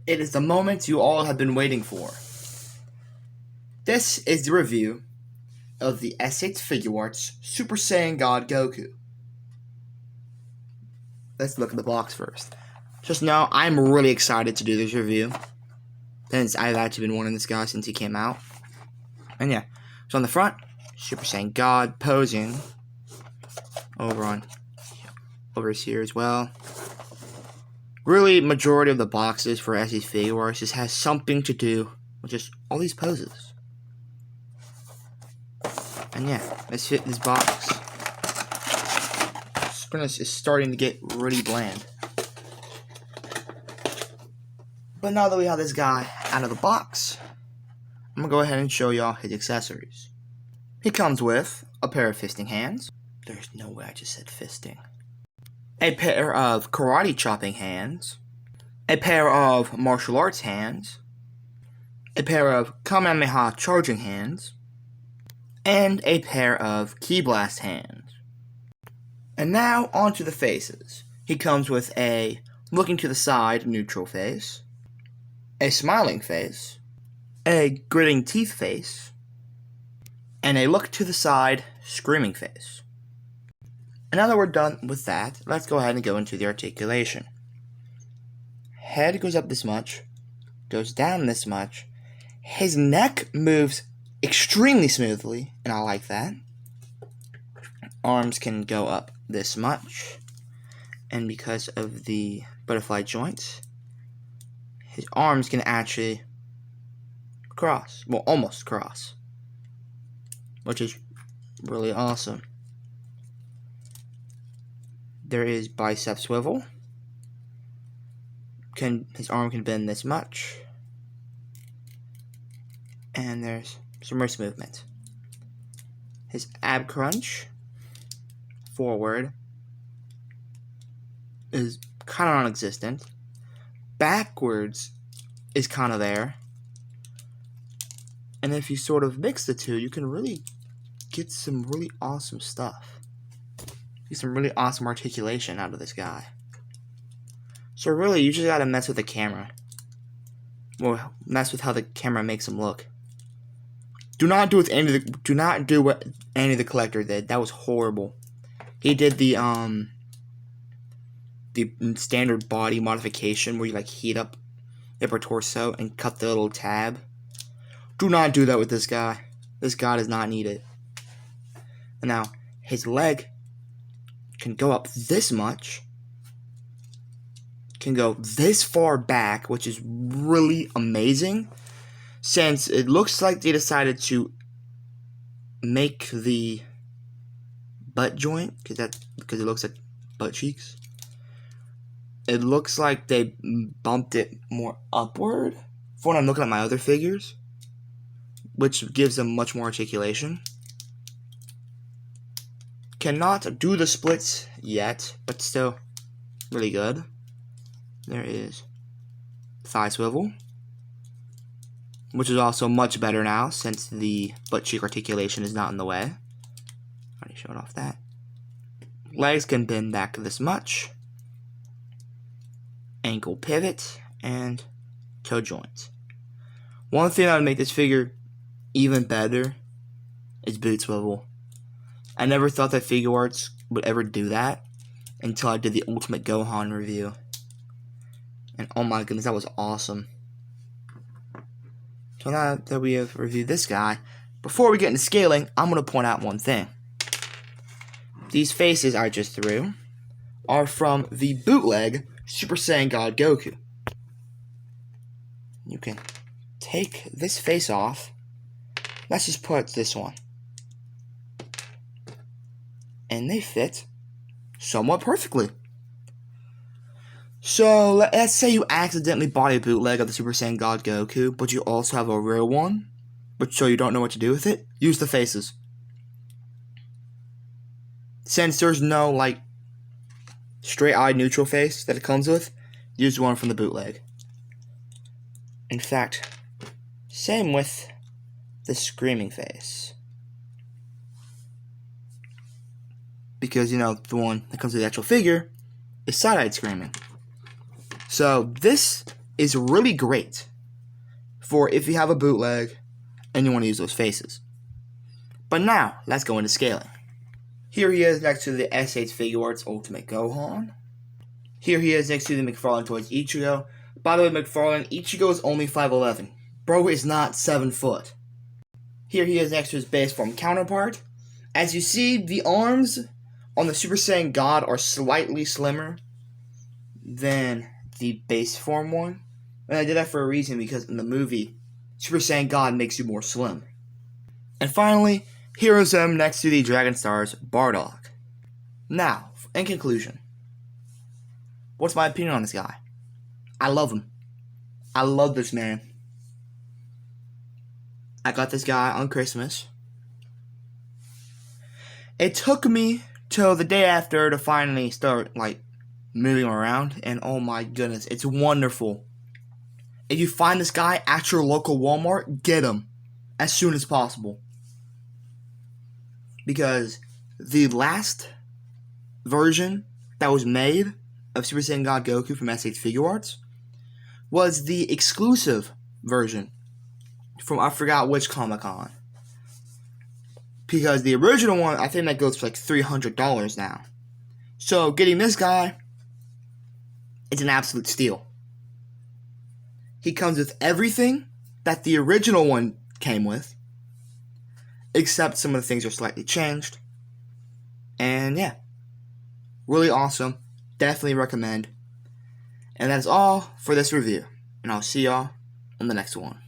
It is the moment you all have been waiting for. This is the review of the SHF Figure Arts Super Saiyan God Goku. Let's look at the box first. Just know, I'm really excited to do this review, since I've actually been wanting this guy since he came out. And yeah, so on the front, Super Saiyan God posing over here as well. Really, majority of the boxes for SHF Figure Arts just has something to do with just all these poses. And yeah, let's fit this box. Screen is starting to get really bland. But now that we have this guy out of the box, I'm gonna go ahead and show y'all his accessories. He comes with a pair of fisting hands. There's no way I just said fisting. A pair of karate chopping hands. A pair of martial arts hands. A pair of Kamehameha charging hands. And a pair of Ki Blast hands. And now onto the faces. He comes with a looking to the side neutral face, a smiling face, a gritting teeth face, and a look to the side screaming face. And now that we're done with that, let's go ahead and go into the articulation. Head goes up this much, goes down this much. His neck moves extremely smoothly, and I like that. Arms can go up this much, and because of the butterfly joints, his arms can actually cross, well, almost cross, which is really awesome. There is bicep swivel. His arm can bend this much, and there's some wrist movement. His ab crunch forward is kind of non-existent. Backwards is kind of there. And if you sort of mix the two, you can really get some really awesome stuff. Get some really awesome articulation out of this guy. So really, you just gotta mess with the camera. Well, mess with how the camera makes him look. Do not do what Andy the Collector did. That was horrible. He did the standard body modification where you like heat up the upper torso and cut the little tab. Do not do that with this guy. This guy does not need it. And now his leg can go up this much. Can go this far back, which is really amazing, since it looks like they decided to make the butt joint, because it looks like butt cheeks. It looks like they bumped it more upward for when I'm looking at my other figures, which gives them much more articulation. Cannot do the splits yet, but still really good. There is thigh swivel, which is also much better now since the butt cheek articulation is not in the way. Already showed off that. Legs can bend back this much. Ankle pivot and toe joint. One thing that would make this figure even better is boot swivel. I never thought that Figure Arts would ever do that until I did the Ultimate Gohan review. And oh my goodness, that was awesome. So now that we have reviewed this guy, before we get into scaling, I'm going to point out one thing. These faces I just threw are from the bootleg Super Saiyan God Goku. You can take this face off. Let's just put this one. And they fit somewhat perfectly. So, let's say you accidentally bought a bootleg of the Super Saiyan God Goku, but you also have a real one, so you don't know what to do with it. Use the faces. Since there's no, like, straight-eyed neutral face that it comes with, use one from the bootleg. In fact, same with the screaming face. Because, you know, the one that comes with the actual figure is side-eyed screaming. So this is really great for if you have a bootleg and you want to use those faces. But now, let's go into scaling. Here he is next to the SH Figure Arts Ultimate Gohan. Here he is next to the McFarlane Toys Ichigo. By the way, McFarlane, Ichigo is only 5'11". Bro is not 7 foot. Here he is next to his base form counterpart. As you see, the arms on the Super Saiyan God are slightly slimmer than the base form one. And I did that for a reason, because in the movie, Super Saiyan God makes you more slim. And finally, here is him next to the Dragon Stars Bardock. Now, in conclusion, what's my opinion on this guy? I love him. I love this man. I got this guy on Christmas. It took me till the day after to finally start, moving around, and oh my goodness, it's wonderful. If you find this guy at your local Walmart, get him as soon as possible. Because the last version that was made of Super Saiyan God Goku from SH Figure Arts was the exclusive version from I forgot which Comic-Con. Because the original one, I think that goes for $300 now. So getting this guy, it's an absolute steal. He comes with everything that the original one came with, except some of the things are slightly changed. And yeah, really awesome. Definitely recommend. And that's all for this review. And I'll see y'all on the next one.